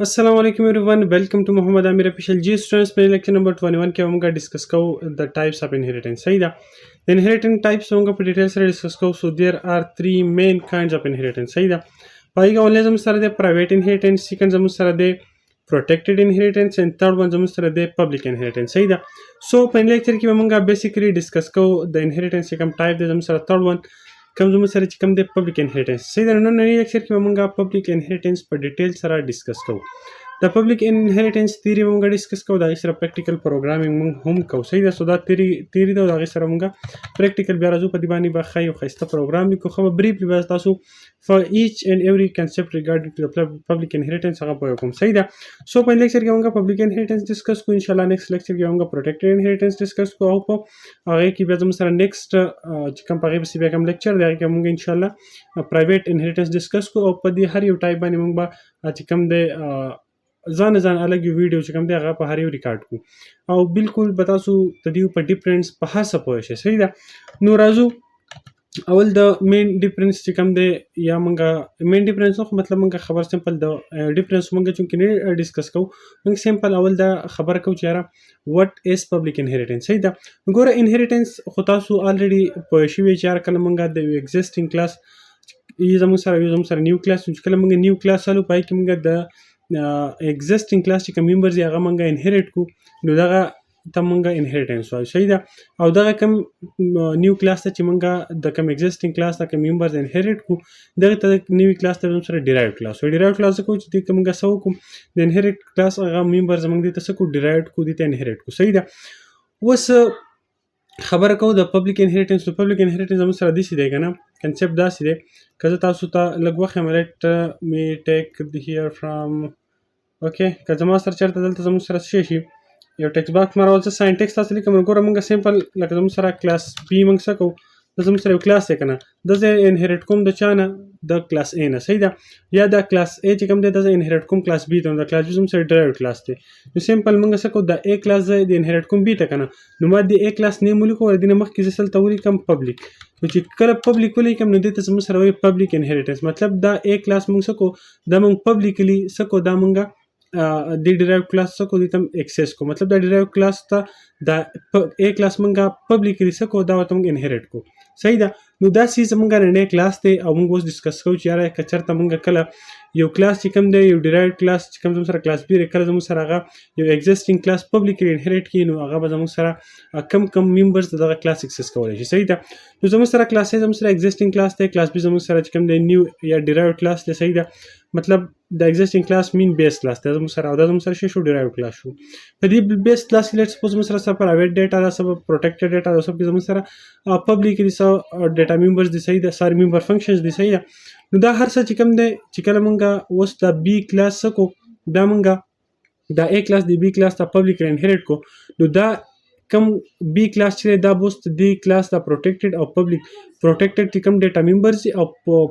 Assalamu alaikum everyone. Welcome to Muhammad Amir official G students. मेरे lecture number 21 के हम discuss करो the types of inheritance. सही था. The inheritance types हम पे details से discuss करो. So there are three main kinds of inheritance. सही था. पहले का only हम सारे दे private inheritance, second हम सारे दे protected inheritance and third one हम सारे दे public inheritance. सही था. So पहले lecture की हम basically discuss करो the inheritance से कम type दे हम सारे third one come زموږ سره چې کم دی پبلک انهریټنس صحیح ده. نن نړۍ اکثر کې به موږ پبلک انهریټنس په ډیټیل سره ډسکس کوو. د پبلک انهریټنس تیوري موږ ډسکس کوو، د هغې سره پریکټیکل پروګرامینګ موږ هم کوو. صحیح ده. سو دا تیوري ده او د هغې سره موږ پریکټیکل بیا راځو، په دې باندې به ښه یو ښایسته پروګرام لیکو. ښه به بریفلی به تاسو for each and every concept regarding to the public inheritance هغه پوه کوم. صحیح ده. سو په لیکچر کې موږ پبلک انهریټنس ډسکس کوو. انشاءالله نیکسټ لیکچر کې موږ پروټیکټډ انهریټنس ډسکس کوو او په هغې کې بیا زموږ سره نیکسټ چې کوم په هغې پسې بیا کوم لیکچر دی هغې کې موږ انشاءالله پرایویټ انهریټنس ډسکس کوو او په دې هر یو ټایپ باندې موږ به چې کوم دی ځان الګ یو ویډیو چې کوم دی هغه په هر یو ریکارډ کوو او بالکل به تاسو د دې په ډیفرنس په هر څه پوه شئ. صحیح ده. نو راځو اول د مین ډیفرنس چې کوم دی یا موږ مین ډیفرنس نو مطلب موږ خبر سمپل د ډیفرنس موږ چې نه ډسکس کوو، موږ سمپل اول دا خبر کوو چې یاره وات از پبلک انهریټنس. صحیح ده. ګوره انهریټنس خو تاسو الریډي پوه شوي چې یاره کله موږ د یو ایگزسټینګ کلاس زموږ سره نیو کلاس چې کله موږ نیو کلاس سالو پای کې موږ د ایگزسټینګ کلاس چې کوم ممبرز یې هغه موږ انهریټ کو نو دغه ته موږ انهریټنس وایو. صحیح ده. او دغه کوم نیو کلاس ته چې موږ د کوم ایگزسټینګ کلاس ته کوم ممبرز انهریټ کو دغه ته نیوی کلاس ته موږ سره ډیرایوډ کلاس وایو. ډیرایوډ کلاس کو چې دې موږ څه وکړو د انهریټ کلاس هغه ممبرز موږ دې ته څه کو ډیرایوډ کو دې ته انهریټ کو. صحیح ده. اوس خبره کوو د پبلک انهریټنس. نو پبلک انهریټنس زموږ سره داسې دی که نه، کنسپټ داسې دی که زه تاسو ته لږ وښیم لیټ می ټیک هیر فرام اوکې که زما سره چېرته دلته زموږ سره څه شي یو ټیکس باکس ما راول څه ساین ټیکس تاسو لیکم. ګوره موږ سمپل لکه زموږ سره کلاس بي موږ څه کوو دا زموږ سره یو کلاس دی که نه، دا زه انهریټ کوم د چا نه د کلاس اے نه. صحیح ده. یا دا کلاس اے چې کوم دی دا زه انهریټ کوم کلاس بي ته، نو د کلاس بي زموږ سره ډرایوډ کلاس دی. نو سمپل موږ څه کوو د اے کلاس زه د انهریټ کوم بي ته که نه، نو ما د اے کلاس نیم ولیکو او د دې نه مخکې زه دلته ولیکم پبلک. نو چې کله پبلک ولیکم نو دې ته زموږ سره وایي پبلک انهریټنس. مطلب دا اے کلاس موږ څه کوو دا موږ پبلکلی څه کوو دا موږ د ډیرایو کلاس څه کو دې ته اکسس کو. مطلب دا ډیرایو کلاس ته دا اے کلاس موږ پبلکلی څه کو دا ورته موږ انهریټ کو. صحیح ده. نو دا سیز موږ نړۍ کلاس دی او موږ اوس ډسکس کوو چې یاره که چېرته موږ کله یو کلاس چې کوم دی یو ډیرایو کلاس چې کوم زموږ سره کلاس بي دی کله زموږ سره هغه یو ایگزسټینګ کلاس پبلکلی انهریټ کړي نو هغه به زموږ سره کم ممبرز د دغه کلاس اکسس کولی شي. صحیح ده. نو زموږ سره کلاس اے زموږ سره ایگزسټینګ کلاس دی، کلاس بي زموږ سره چې کوم دی نیو یا ډیرایو کلاس دی. صحیح ده. مطلب د ایگزسټینګ کلاس مین بیس کلاس دی زموږ سره او دا زموږ سره شو ډیرایو کلاس شو. په دې بیس کلاس کې لیټ سپوز زموږ سره پرایویټ ډیټا دا سب پروټیکټډ ډیټا دا سب کې زموږ سره پبلکلی څه ډیټا ممبرز دي. صحیح ده. ساري ممبر فنکشنز دي. صحیح ده. نو دا هر څه چې کوم دی چې کله موږ اوس د بي کلاس څه کو دا موږ د اے کلاس د بي کلاس ته پبلکلی انهریټ کو نو دا کم بي کلاس چې دا بوست دی کلاس دا پروټیکټډ او پبلک پروټیکټډ چې کم ډیټا ممبرز دي او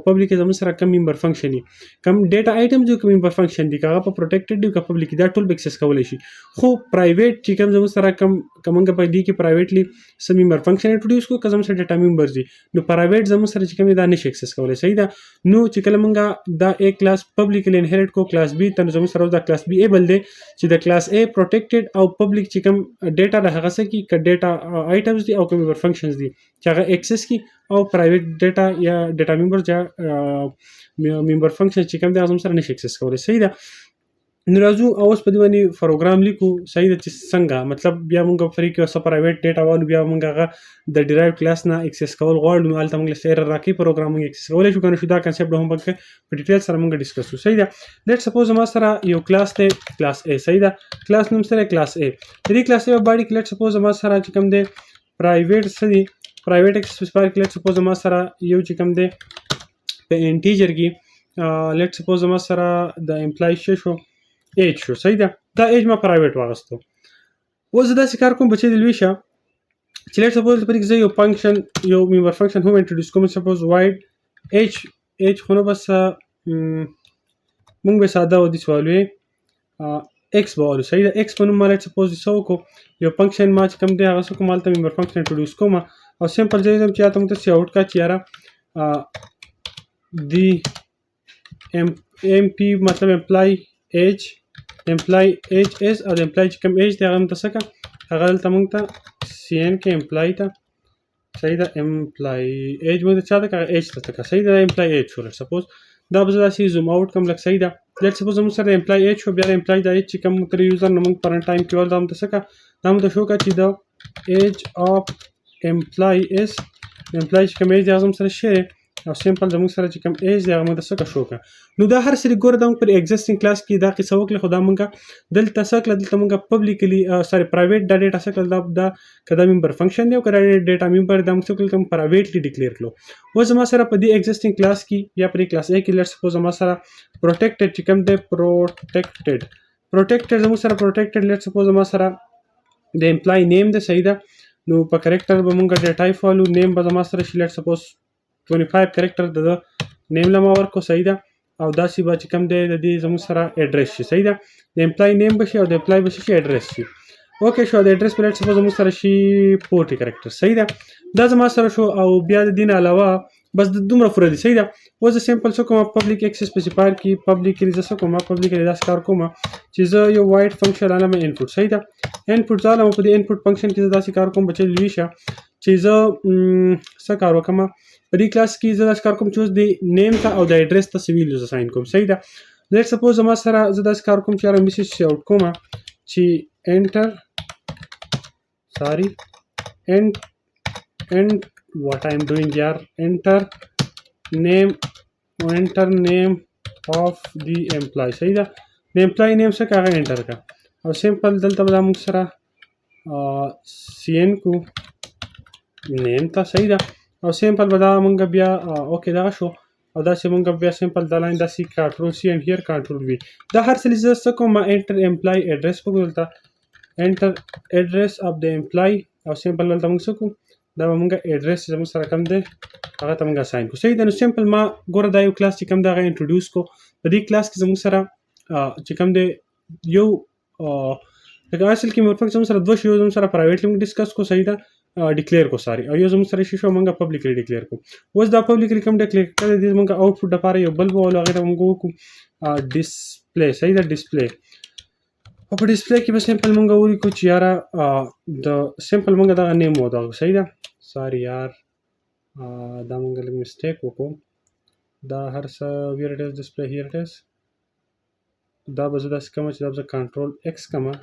پبلک زموږ سره کم ممبر فنکشن دي، کم ډیټا آیټمز دي، کم ممبر فنکشن دي، هغه په پروټیکټډ دي او پبلک دا ټول اکسس کولی شي. خو پرایویټ چې کوم زموږ سره کم موږ په دې کې پرایویټلی سم ممبر فنکشن انټروډیوس کو که زموږ سره ډیټا ممبرز دي نو پرایویټ زموږ سره چې کوم دا نشي اکسس کولی. صحیح ده. نو چې کله موږ دا اے کلاس پبلکلی انهریټ کو کلاس بي ته زموږ سره دا کلاس بي ایبل دی چې د کلاس اے پروټیکټډ او پبلک چې کوم ډیټا د هغه څه کې که ډیټا آیټمز دي او کوم ممبر فنکشنز دي چې هغه اکسس کی او پرایویټ ډیټا یا ډیټا ممبر یا ممبر فنکشن چې کوم دی هغه سره نشي اکسس کولی. صحیح ده. نو راځو اوس په دې باندې پروګرام لیکو. صحیح ده. چې څنګه مطلب بیا موږ فري کې څه پرایویټ ډیټا والو بیا موږ هغه د ډیرایو کلاس نه اکسس کول غواړو نو هلته موږ ایرر راکوي پروګرام موږ اکسس کولی شو که نه شو. دا کنسپټ هم په ډیټیل سره موږ ډسکس کوو. صحیح ده. لیټ سپوز ما سره یو کلاس دی کلاس اے. صحیح ده. کلاس نوم سره کلاس اے. د دې کلاس اے باندې کې لیټ سپوز ما سره چې کوم دی پرایویټ څه دی پرایویټ اسپیسیفایر کې لیټ سپوز ما سره یو چې کوم دی په انټیجر کې لیټ سپوز ما سره د امپلای شو ایج شو. صحیح ده. دا ایج ما پرایویټ واغستو. اوس زه داسې کار کوم بچې د لوی شه چې لیټ سپوز په دې کې زه یو فنکشن یو ممبر فنکشن هم انټروډیوس کوم. سپوز وایډ ایج خو نو بس مونږ به ساده ودې والو ایکس به والو. صحیح ده. ایکس په نوم ما لیټ سپوز څه وکړو یو فنکشن ما چې کوم دی هغه څه کوم هلته ممبر فنکشن انټروډیوس کوم او سمپل ځای یم چې یا ته موږ ته سی آوټ کا چې یاره دی ایم پی مطلب امپلای ایج امپلای ایج اس او د امپلای چې کوم ایج دی هغه ته څه کړه هغه دلته موږ ته سی ان کې امپلای ته صحیح ده امپلای ایج موږ ته چا ته کړه ایج ته کړه صحیح ده امپلای ایج شو سپوز دا به زه داسې زوم اوټ کوم لکه صحیح ده لیټ سپوز موږ سره امپلای ایج شو بیا د امپلای د ایج چې کوم تر یوزر نه موږ پرنټ ټایم کې ول دا موږ ته څه کړه دا موږ ته شو کړه چې د ایج اف امپلای اس امپلای چې کوم ایج دی هغه سره شی او سیمپل زموږ سره چې کوم ایج دی هغه موږ څه شو کړه نو دا هر څه ګوره دا موږ پر ایگزیسټینګ کلاس کې دا قصه وکړه خو دا موږ دلته څه کړه دلته موږ پبلیکلی سوري پرایویټ دا ډیټا څه کړه دا کدا ممبر فنکشن دی او کدا ډیټا ممبر دا موږ څه کړه پرایویټلی ډیکلیئر کړو اوس زما سره په دې ایگزیسټینګ کلاس کې یا پر کلاس A کې لیټس سپوز زما سره پروټیکټډ چې کوم دی پروټیکټډ زموږ سره پروټیکټډ لیټس سپوز زما سره د امپلای نیم دی صحیح ده نو په کریکټر به موږ ډیټا ټایپ والو نیم به زما سره شي لیټس سپوز 25 کریکټر د نیم لمه ورکو صحیح ده او داسې به چې کوم دی د دې زموږ سره اډرس شي صحیح ده د امپلای نیم به شي او د امپلای به شي اډرس شي اوکې شو د اډرس په لیټ سپوز زموږ سره شي 40 کریکټر صحیح ده دا زما سره شو او بیا د دین علاوه بس د دومره پوره دي صحیح ده اوس زه سیمپل څه کوم پبلیک اکسس سپیسیفایر کې پبلیکلی زه څه کوم پبلیکلی داسې کار کوم چې زه یو وایډ فنکشن عالم انپوټ صحیح ده انپوټ ځاله په دې انپوټ فنکشن کې زه داسې کار کوم بچی لوي شه چې زه څه کار وکم په دې کلاس کې زه داسې کار کوم چې اوس د نیم ته او د اډرس ته سویل یوز اساین کوم صحیح ده لیټ سپوز زما سره زه داسې کار کوم چې یاره میسج آوټ کوم چې انټر sorry and what I am doing here enter name of the employee صحیح ده د امپلای نیم څه هغه انټر کا او سیمپل دلته به موږ سره سی ان کو نیم ته صحیح ده او سیمپل به دا موږ بیا اوکې دا شو او دا چې موږ بیا سیمپل دا لاین داسې کنټرول سی اینډ هیر کنټرول وی دا هر څه زه څه کوم انټر امپلای اډرس په دلته enter address of the employee او سیمپل ولته موږ څه کوو دا به موږ اډرس زموږ سره کوم دی هغه ته موږ اساین کوو صحیح ده نو سیمپل ما ګوره دا یو کلاس چې کوم دی هغه انټروډیوس کو په دې کلاس کې زموږ سره چې کوم دی یو لکه اصل کې مور فنکشن سره دوه شی زموږ سره پرایویټلی موږ ډیسکس کو صحیح ده ډیکلیئر کو ساري او یو زموږ سره شي شو موږ پبلیکلی ډیکلیئر کو اوس دا پبلیکلی کوم ډیکلیئر کړی دی موږ آوټپوټ لپاره یو بل وولو هغه ته موږ وکړو ډسپلی صحیح ده ډسپلی او په ډسپلی کې به سیمپل مونږ ولیکو چې یاره د سیمپل مونږ دغه نیم و دغه صحیح ده ساري یار دا مونږ لږ مسټیک وکړو دا هر څه ویر اټ از ډسپلی هیر اټ از دا به زه داسې کومه چې دا به زه کنټرول ایکس کومه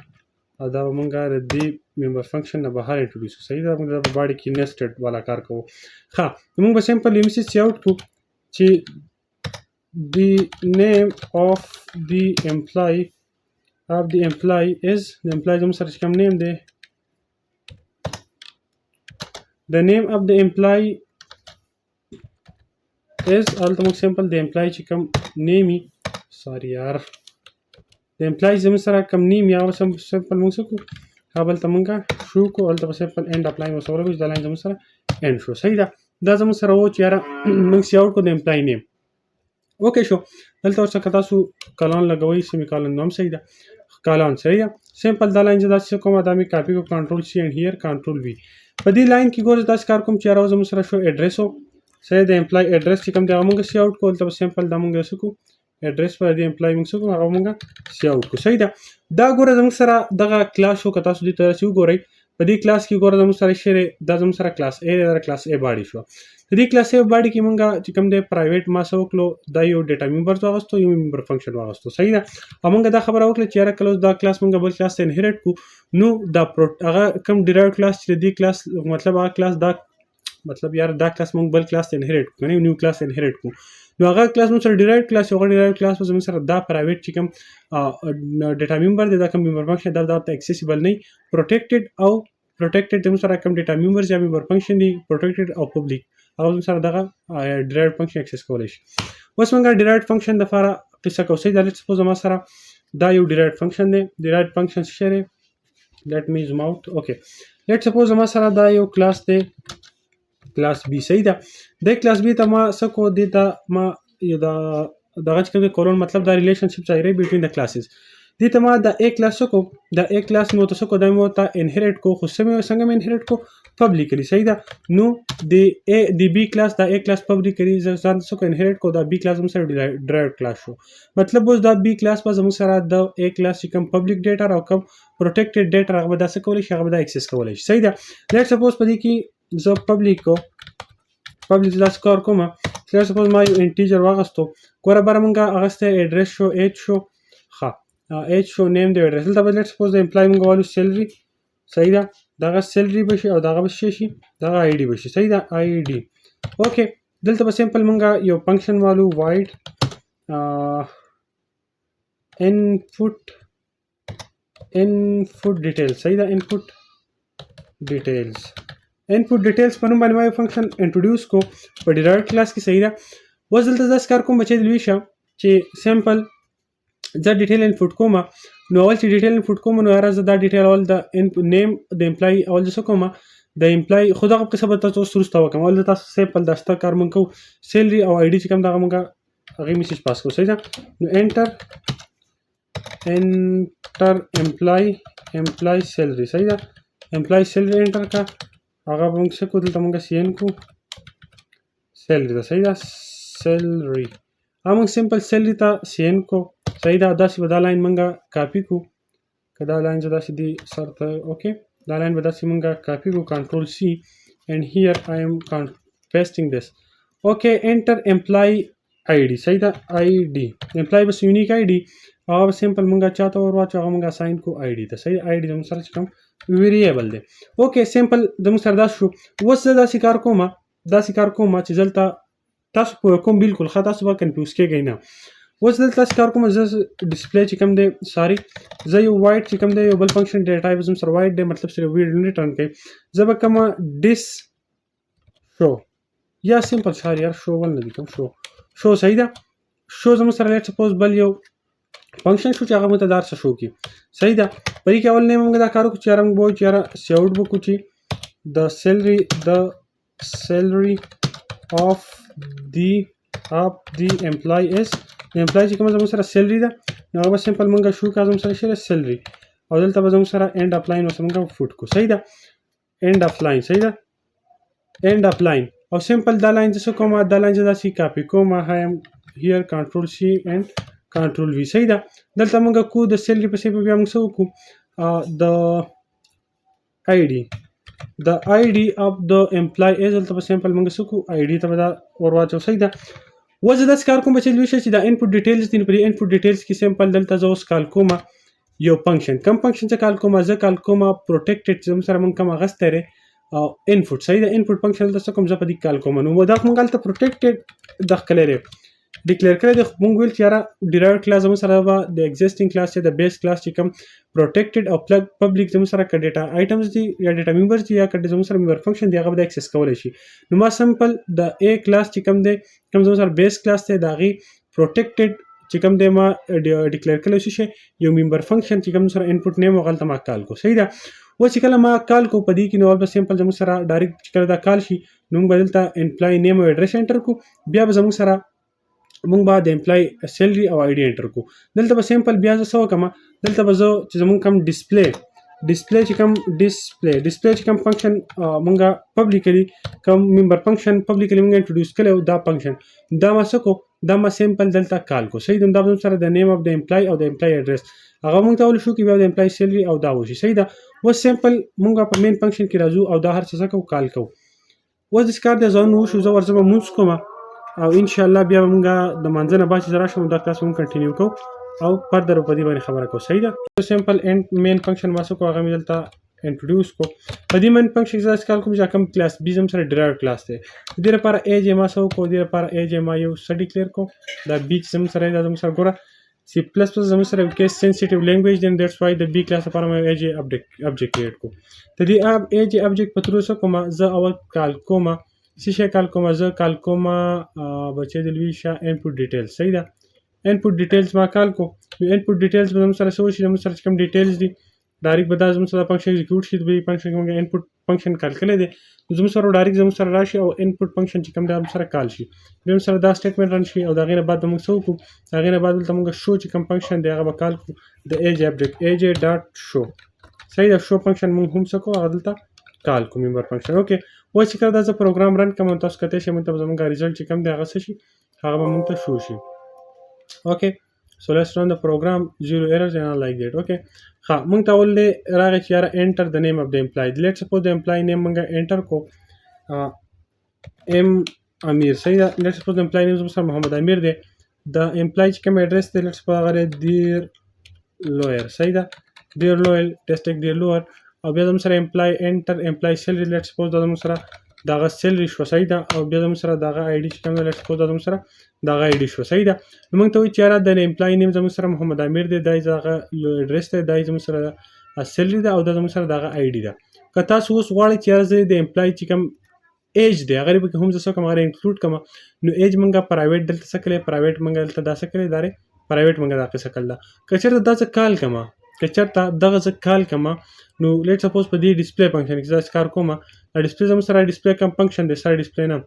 او دا به مونږ د دې ممبر فنکشن نه بهر انټروډیوس صحیح ده مونږ په باډي کې نیسټډ والا کار کوو ښه مونږ به سیمپل یو میسج آوټ کړو چې the name of the employee is the employee زموږ سره چې کوم نیم دی the name of the employee is هلته موږ سیمپل د امپلای چې کوم نیمي ساري یار د امپلای زموږ سره کوم نیم یا سیمپل موږ څه کوو هغه بلته موږ شو کوو هلته به سیمپل اینډ اپلای مو سره وکړو چې دا لاین زموږ سره اینډ شو صحیح ده دا زموږ سره و چې یاره موږ سی آوټ کړو د امپلای نیم اوکې شو دلته ورڅخه تاسو کالون لګوئ سیمی کالون نو هم صحیح ده کالون صحیح ده سیمپل دا لاین چې داسې کومه دا مې کاپي کو کنټرول سی اینډ هیر کنټرول وی په دې لاین کې ګوره داسې کار کوم چې یاره زموږ سره شو اډرس و صحیح د امپلای اډرس چې کوم دی هغه موږ سی آوټ کړو دلته سیمپل دا موږ څه کوو اډرس پر د امپلای موږ څه کوو هغه موږ سی آوټ کړو صحیح ده دا ګوره زموږ سره دغه کلاس شو که تاسو دې ته راسي وګورئ په دې کلاس کې ګوره زموږ سره شی دا زموږ سره کلاس A دا کلاس A باډي شو په دې کلاس A باډي کې موږ چې کوم دی پرایویټ ما څه وکړو دا یو ډیټا ممبر واغستو یو ممبر فنکشن واغستو صحیح ده او موږ دا خبره وکړه چې یاره کله دا کلاس موږ بل کلاس ته انهریټ کو نو دا هغه کوم ډیرایوډ کلاس چې دې کلاس مطلب هغه کلاس دا مطلب یاره دا کلاس موږ بل کلاس ته انهریټ کو نه نیو کلاس انهریټ کو نو هغه کلاس موږ سره ډیرایوډ کلاس یو ډیرایوډ کلاس موږ سره دا پرایویټ چې کوم ډیټا ممبر دی دا کوم ممبر فنکشن دا ته اکسیسیبل نه پروټیکټډ او پروټیکټډ موږ سره کوم ډیټا ممبر یا ممبر فنکشن دی پروټیکټډ او پبلیک او موږ سره دغه ډیرایوډ فنکشن اکسس کولای شي اوس موږ ډیرایوډ فنکشن د لپاره قصه کوو صحیح دا لیټ سپوز ما سره دا یو ډیرایوډ فنکشن دی ډیرایوډ فنکشن څه دی لیټ می زوم اوټ اوکې لیټ سپوز ما سره دا یو کلاس دی کلاس بی صحیح ده د کلاس بی ته ما څه کو دی ته ما یو دا دغه چې کوم کولون مطلب دا ریلیشنشپ ظاهري بټوین د کلاسز دې ته ما د A کلاس کو د A کلاس مو ته کو د مو ته انهریټ کو خو څنګه مې انهریټ کو پبلیکلی صحیح ده. نو د B کلاس د A کلاس پبلیکلی ځان څه انهریټ کو د B کلاس هم سره ډرایوډ کلاس شو. مطلب اوس د B کلاس په زموږ سره د A کلاس چې کوم پبلیک ډیټا او کوم پروټیکټډ ډیټا هغه به دا څه کولی شي هغه به دا اکسس کولی شي صحیح ده. لیټ سپوز په دې کې زه پبلیک دا کار کوم. لیټ سپوز ما یو انټیجر واغستو ګوره بره مونږه اغسته ایډرس شو ایج شو ایج شو نیم د ایډرس دلته به لیټ سپوز د امپلای مونږ والو سیلری صحیح ده. دغه سیلری بشي او دغه بشي شي دغه آی ډي بشي صحیح ده آی ډي. اوکې دلته به سمپل مونږه یو فنکشن والو وایډ input details صحیح ده input details په نوم باندې ما یو فنکشن انټروډیوس کو په ډیرایوډ کلاس کې صحیح ده. اوس دلته داس کار کوم بچی دلوي شه چې سمپل زه ډیټیل انپوټ کوم نو اول چې ډیټیل انپوټ کوم نو راځه دا ډیټیل اول د نیم د امپلای اول څه کوم د امپلای خو دغه قصه به تاسو سره وکم اول تاسو سمپل داسته کار مونږ کو سیلری او آی ډي چې کوم دغه مونږه هغه میسج پاس کو صحیح ده. نو انټر امپلای سیلری صحیح ده امپلای سیلری انټر کا هغه مونږ څه کو دلته مونږ سین کو سیلری ده صحیح ده سیلری همون سمپل سیلری ته سین کو صحیح ده. داسې به دا لاین مونږه کاپی کو که دا لاین زه داسې دی سر ته اوکې دا لاین به داسې مونږه کاپی کو کنټرول سی and here I am pasting this. Okay, enter employee ID صحیح ده ID employee بس یونیک ID هغه سمپل مونږه چاته ورواچو هغه مونږه اساین کو ID ته صحیح ID زموږ سره چې کوم ویریبل دی. اوکې سمپل زموږ سره دا شو. اوس زه داسې کار کوم چې دلته تاسو په کوم بالکل خطا تاسو به کنفیوز کېږئ نه. اوس دلته تاسو کار کوم زه ډسپلی چې کوم دی ساري زه یو وایډ چې کوم دی یو بل فنکشن ډیټا ټایپ زم سره وایډ دی مطلب سره ویډ ریټرن کوي زه به کوم ډیس شو یا سمپل ساري یار شو ول نه دی کوم شو صحیح ده شو زم سره لیټ سپوز بل یو فنکشن شو چې هغه متدار څه شو کی صحیح ده. په دې کې اول نه موږ دا کارو چې رنګ بو چې سیاوټ بو کو چې د سیلری of the employee is د امپلای چې کوم زموږ سره سیلری ده نو هغه سمپل مونږه شو کا زموږ سره شي سیلری او دلته به زموږ سره اینډ اپ لاین وسمږه فوټ کو صحیح ده اینډ اپ لاین صحیح ده اینډ اپ لاین او سمپل دا لاین څه کومه دا لاین چې داسې کاپی کوم I am here control C and control V صحیح ده. دلته مونږه کو د سیلری په څیر بیا موږ څه وکړو د آی ډي اف د امپلای از دلته په سمپل مونږ څه کو آی ډي ته به دا ورواچو صحیح ده. اوس زه داسې کار کوم چې لوي شي چې د انپوټ ډیټیلز دي په انپوټ ډیټیلز کې سمپل دلته زه اوس کال کوم یو فنکشن کوم فنکشن چې کال کوم زه کال کوم پروټیکټډ زم سره مونږ کوم غستره او انپوټ صحیح ده انپوټ فنکشن دلته کوم زه په دې کال کوم نو دا مونږ دلته پروټیکټډ داخله لري ډیکلیئر کړی د مونږ ویل چې یاره ډیرایوډ کلاس زموږ سره به د ایگزیسټینګ کلاس چې د بیس کلاس چې کوم پروټیکټډ او پبلیک زموږ سره که ډیټا آیټمز دي یا ډیټا ممبرز دي یا که زموږ سره ممبر فنکشن دی هغه به د اکسس کولی شي. نو ما سمپل د A کلاس چې کوم دی کوم زموږ سره بیس کلاس دی د هغې پروټیکټډ چې کوم دی ما ډیکلیئر کړی شي یو ممبر فنکشن چې کوم سره انپوټ نیم هغلته ما کال کو صحیح ده. اوس چې کله ما کال کو په دې کې نو به سمپل زموږ سره ډایرکټ چې کله دا کال شي نو موږ به دلته امپلای نیم او ایډرس انټر کو بیا به زموږ سره مونږ به د امپلای سیلری او آی ډي انټر کو. دلته به سمپل بیا زه څه وکړم دلته به زه چې زمونږ کوم ډسپلی چې کوم فنکشن مونږه پبلیکلی کوم ممبر فنکشن پبلیکلی مونږ انټروډیوس کړی دا فنکشن دا ما څه کو دا ما سمپل دلته کال کو صحیح ده. دا به سره د نیم اف د امپلای او د امپلای ایډرس هغه مونږ ته ول شو کې بیا د امپلای سیلری او دا وشي صحیح ده. اوس سمپل مونږه په مین فنکشن کې راځو او دا هر څه کو کال کو. اوس د کار د ځان وشو زه ورځم مونږ کوم او ان شاء الله بیا مونږه د منځنه باندې زرا شوم دا کلاس مونږ کنټینیو کو او فردر په دې باندې خبره کو صحیح ده. سمپل اند مین فنکشن واسو کو هغه ملته انټروډیوس کو په دې مین فنکشن ځکه کال کوم چې کوم کلاس بي زم سره ډرایوډ کلاس دی د دې لپاره ایج ما سو کو د لپاره ایج ما یو سټ ډیکلیئر کو دا بي زم سره دا زم سره ګوره C++ زم سره کیس سنسټیو لینګویج دین دیټس وای د بي کلاس لپاره ما ایج ابجیکټ کریټ کو ته دې ایج ابجیکټ په تر اوسه کوم زه اول کال کوم څه کال کوم زه کال کوم بچی د لوي شا انپوټ ډیټیلز صحیح ده انپوټ ډیټیلز ما کال کو انپوټ ډیټیلز به موږ سره شو چې موږ سره کوم ډیټیلز دي ډایرکټ به دا زموږ سره فنکشن ایگزیکیوټ شي، د فنکشن کې موږ انپوټ فنکشن کال کړی دی، زموږ سره ډایرکټ زموږ سره راشي او انپوټ فنکشن چې کوم دی هم سره کال شي، بیا هم سره دا سټیټمنټ رن شي او د هغې نه بعد به موږ څه وکړو، د هغې نه بعد دلته موږ شو چې کوم فنکشن دی هغه به کال کړو د ایج اپډیټ ایج ډاټ شو. صحیح ده، شو فنکشن موږ هم څه کوو هغه دلته کال کوو ممبر فنکشن. اوکې اوس چې کله دا زه پروګرام رن کوم تاسو کتلی شئ موږ ته به زموږ ریزلټ چې کوم دی هغه څه شي، هغه به موږ ته شو شي. اوکې so let's run the program, zero errors and all like that. Okay ها موږ ته اول دی راغی چې یاره enter the name of the employee. let's suppose the employee name موږ enter کو ام امیر. صحیح ده، let's suppose the employee name زموږ سره محمد امیر دی، د employee چې کوم ایډرس دی let's suppose هغه دی dear lawyer. صحیح ده، dear lawyer ټیسټک dear lawyer او بیا زموږ سره employee enter employee salary let's suppose دا زموږ سره دغه سیلري شو. صحیح ده، او بیا زموږ سره دغه آی ډي چې کوم دی let's suppose دا زموږ سره دغه آی ډي شو. صحیح ده، نو موږ ته وایي چې یاره د امپلای نیم زموږ سره محمد امیر دی، دا یې دغه ایډرس دی، دا یې زموږ سره سیلري ده او دا زموږ سره دغه آی ډي ده. که تاسو اوس غواړئ چې یاره زه د امپلای چې کوم ایج دی هغه پکې هم زه څه کوم هغه انکلوډ کوم، نو ایج موږ پرایویټ دلته څه کړی، پرایویټ موږ دلته دا څه کړی، دا پرایویټ موږ دا څه کړل. که چېرته دا څه کال کوم، که چېرته دغه څه کال کوم نو لیټ سپوز په دې ډسپلی فنکشن کې زه کار کوم، ډسپلی زموږ سره ډسپلی کوم فنکشن دی سره ډسپلی نه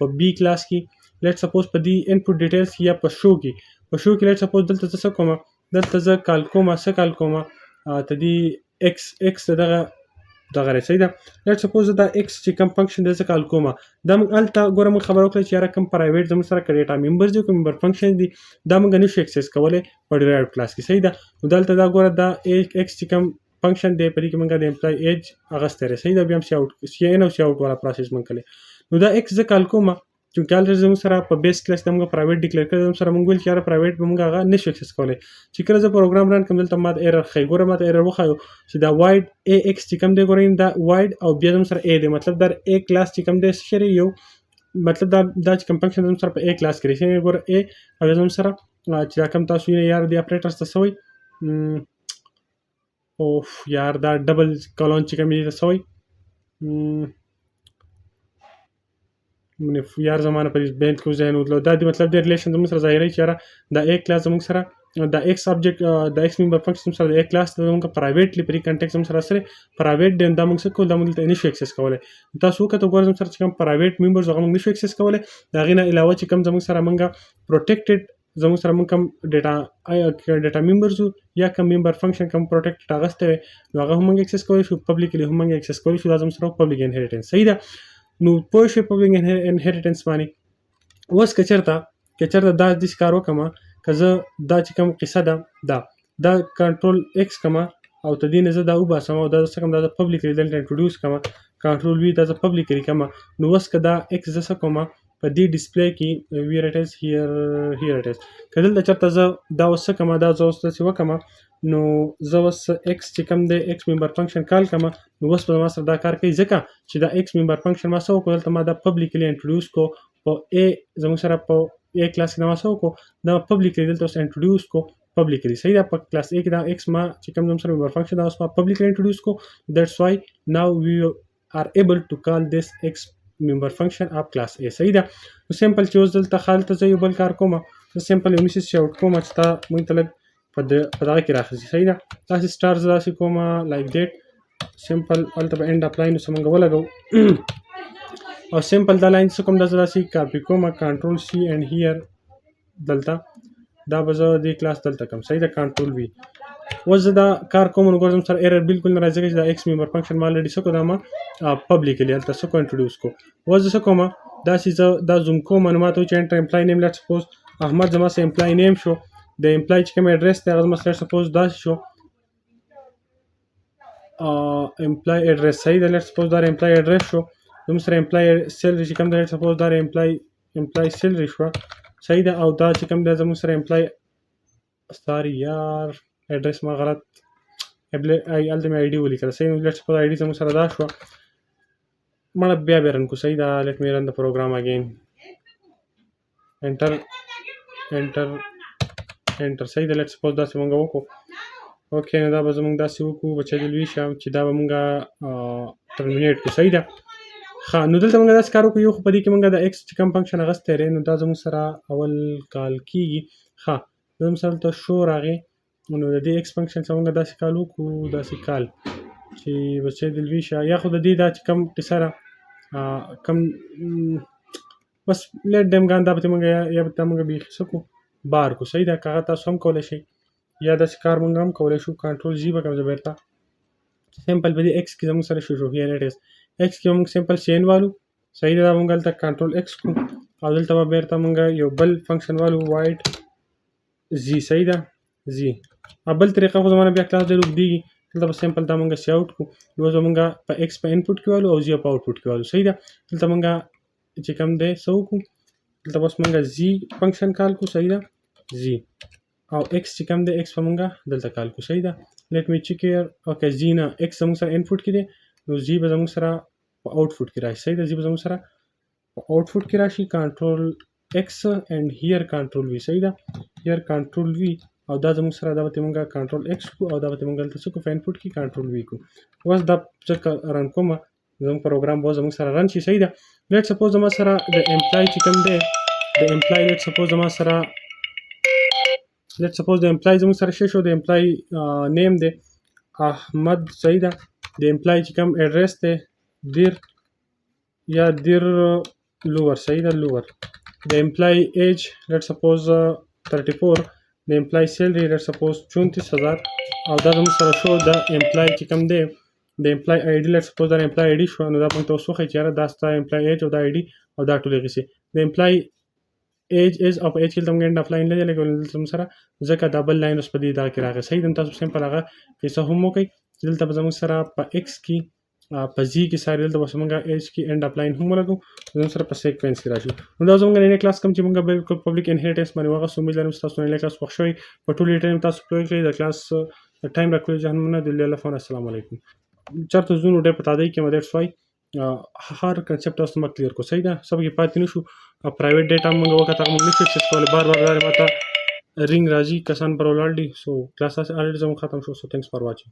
په بی کلاس کې لیټ سپوز په دې انپوټ ډیټیلز یا په شو کې لیټ سپوز دلته څه کوم، دلته زه کال کوم څه کال کوم ته دې ایکس دغه صحیح ده، لیټ سپوز دا ایکس چې کوم فنکشن دی زه کال کوم، دا موږ هلته ګوره موږ خبره وکړه چې یاره کوم پرایویټ زموږ سره که ډیټا ممبرز دي کوم ممبر فنکشن دي دا موږ نشو اکسس کولی په ډیرایوډ کلاس کې. صحیح ده، نو دلته دا ګوره دا ایکس چې کوم فنکشن دی په دې کې موږ د امپلای ایج اغستی دی. صحیح ده، بیا هم سی آوټ سی ان او سی آوټ والا پروسس موږ کړی، نو دا ایکس زه کال کوم چونکې هلته زموږ سره په بیس کلاس کې موږ پرایویټ ډیکلیئر کړی، زموږ سره موږ ویل چې یاره پرایویټ به موږ هغه نشو اکسس کولی. چې کله زه پروګرام رن کوم دلته ما ته ایرر ښایي، ګوره ما ته ایرر وښایو چې دا واید ای ایکس چې کوم دی ګوره دا واید او بیا زموږ سره ای دی، مطلب دا ای کلاس چې کوم دی څه یو مطلب دا چې کوم فنکشن زموږ سره په ای کلاس کې دی ګوره ای او بیا زموږ سره چې دا کوم تاسو وینئ یاره دې اپریټرز ته څه وایي اوف یار دا ډبل کالون چې کوم دی ته څه وایي یار زمانه په دې بینت کې ذهن وتلو، دا د مطلب د ریلیشن زموږ سره ظاهروي چې یاره دا ای کلاس زموږ سره دا ایکس سبجیکټ د ایکس ممبر فنکشن سره د ای کلاس ته موږ پرایویټلی په دې کنټیکس زموږ سره پرایویټ دی دا موږ څه کوو دا موږ دلته نشو اکسس کولی. تاسو وکتو ګوره زموږ سره چې کوم پرایویټ ممبرز هغه موږ نشو اکسس کولی، د هغې نه علاوه چې کوم زموږ سره موږ پروټیکټډ زموږ سره موږ کوم ډیټا ممبرز یا کوم ممبر فنکشن کوم پروټیکټډ اغستی وی نو هغه هم موږ اکسس کولی شو، پبلیکلی هم موږ اکسس کولی شو، دا زموږ سره پبلیک انهیریټنس. صحیح ده، نو پوه شئ پبلیک انهیریټنس باندې. اوس که چېرته دا داسې کار وکړم که زه دا چې کوم قصه ده دا کنټرول ایکس کوم او ته دې نه زه دا وباسم او دا څه کوم دا پبلیکلی دلته انټروډیوس کوم، کنټرول وي دا زه پبلیکلی کوم، نو اوس که دا ایکس زه څه کوم په دې ډسپلی کې ویر اټ از هیر اټ از که دلته چېرته زه دا اوس څه کوم دا زه اوس داسې وکړم نو زه اوس ایکس چې کوم دی ایکس ممبر فنکشن کال کوم نو اوس به زما سره دا کار کوي ځکه چې دا ایکس ممبر فنکشن ما څه وکړو دلته ما دا پبلیکلی انټروډیوس کو په ای زموږ سره په ای کلاس کې دا ما څه وکړو دا پبلیکلی دلته اوس انټروډیوس کو پبلیکلی. صحیح ده، په کلاس ای کې دا ایکس ما چې کوم زموږ سره ممبر فنکشن دا اوس ما پبلیکلی انټروډیوس کو، دیټس وای ناو وی آر ایبل ټو کال دس ایکس ممبر فنکشن اف کلاس ای. صحیح ده، نو سمپل چې اوس دلته خالته زه یو بل کار کوم زه سمپل یو میسج آوټ کوم چې تا موږ ته لږ په دغه کې راخځي. صحیح ده، داسې سټار زه داسې کوم لایک دیټ سمپل هلته به اینډ اپ لاین څه موږ ولګو او سمپل دا لاین څه کوم دا زه داسې کاپي کوم کنټرول سی اینډ هیر دلته دا به زه دې کلاس دلته کوم. صحیح ده، کنټرول وي. اوس زه دا کار کوم نو ګوره زموږ سره ایرر بالکل نه راځي ځکه چې دا ایکس ممبر فنکشن ما الریډي څه کړو دا ما پبلیکلی هلته څه کو انټروډیوس کو. اوس زه څه کوم داسې زه دا زوم کوم نو ما ته وایي چې انټر امپلای نیم لیټ سپوز احمد زما سره امپلای نیم شو، د امپلای چې کوم ایډرس دی هغه زما سره سپوز داسې شو امپلای ایډرس. صحیح ده، لیټ سپوز دا امپلای ایډرس شو، زموږ سره امپلای سیلري چې کوم دی لیټ سپوز دا امپلای سیلري شوه. صحیح ده، او دا چې کوم دی زموږ سره امپلای ساري یار ایډرس ما غلط هلته مې آی ډي ولیکله. صحیح، لیټ سپوز آی ډي زموږ سره دا شوه مړه بیا رن کو. صحیح ده، لیټ مې رن د پروګرام اگین انټر. صحیح ده، لیټ سپوز داسې مونږ وکړو. اوکې نو دا به زمونږ داسې وکړو بچه د لوی شم چې دا به مونږ ټرمینیټ کړو. صحیح ده، ښه نو دلته مونږ داسې کار وکړو یو خو په دې کې مونږ د ایکس چې کوم فنکشن اغستی دی نو دا زموږ سره اول کال کېږي. ښه زموږ سره دلته شو راغی نو د دې ایکس فنکشن څخه موږ داسې کال وکړو، داسې کال چې بچی د لوي شه، یا خو د دې دا چې کوم قصه ده کوم بس لیټ دیم ګان دا به موږ یا به دا موږ بیخي څه کړو بار کړو. صحیح ده. که هغه تاسو هم کولی شئ یا داسې کار موږ هم کولی شو. کنټرول جی به کوم زه بیرته سمپل په دې ایکس کې زموږ سره شو هیر اټ از ایکس کې موږ سمپل سین والو. صحیح ده. دا موږ هلته کنټرول ایکس کړو او دلته به بیرته موږ یو بل فنکشن والو وایډ زی. صحیح ده. زی بل طریقه خو زمانه بیا کلاس ډېر اوږدېږي. دلته به سمپل دا موږ سی آوټ کړو. نو زه موږ په ایکس په انپوټ کې والو او زی په آوټپوټ کې والو. صحیح ده. دلته موږ چې کوم دی څه وکړو، دلته بس موږ زی فنکشن کال کړو. صحیح ده. زی او ایکس چې کوم دی ایکس په موږ دلته کال کړو. صحیح ده. لیټ می چیک هیر. اوکې زی نه ایکس زموږ سره انپوټ کې دی، نو زی به زموږ سره په آوټپوټ کې راشي. صحیح ده. زی به زموږ سره په آوټپوټ کې راشي. کنټرول ایکس اینډ هیر کنټرول وی. صحیح ده. هیر کنټرول وی او دا زموږ سره دا به موږ کنټرول ایکس کړو او دا به موږ دلته څه کړو په انپوټ کې کنټرول وی کړو. اوس دا ځکه رن کومه زموږ پروګرام به زموږ سره رن شي. صحیح ده. لیټ سپوز زما سره د امپلای چې کوم دی د امپلای لیټ سپوز زما سره لیټ سپوز د امپلای زموږ سره شو د امپلای نیم دی احمد. صحیح ده. د امپلای چې کوم ایډرس دی دیر یا دیر لوور. صحیح ده. لوور. د امپلای ایج لیټ سپوز 34. د امپلای سیلری لیټ سپوز 34,000 او دا زموږ سره شو د امپلای چې کوم دی د امپلای آی ډي لیټ سپوز دا امپلای آی ډي شو. نو دا موږ ته اوس وښایي چې یاره دا ستا امپلای ایج او دا آی ډي او دا ټول هغې سي. د امپلای ایج از او په ایج کې دلته موږ انډ اف لاین نه دی لګولی دلته زموږ سره، ځکه دا بل لاین اوس په دې دغه کې راغی. صحیح ده. تاسو سمپل هغه قصه هم وکړئ چې دلته به زموږ سره په ایکس کې په زی کې ساري دلته به موږ ایج کې انډ اف لاین هم ولګو زموږ سره په سیکوینس کې راشي. نو دا زموږ نن کلاس کوم چې موږ بالکل پبلک انهریټنس باندې واغست. امید لرم چې تاسو نن کلاس خوښ شوی. په ټول ټایم تاسو پوه کړئ د کلاس ټایم راکړئ جهنمونه د الله فون. السلام علیکم. چېرته ځو نو ډېر په تادۍ کې مدیټس وای هر کنسپټ تاسو ما کلیر کو. صحیح ده. سب کې پاتې نشو. پرایویټ ډیټا موږ وکړه موږ نشو اکسس کولی. بار بار ماته رینګ راځي کسان پر ولاړ دي. سو کلاس الریډي زموږ ختم شو. سو تھینکس فار واچینګ.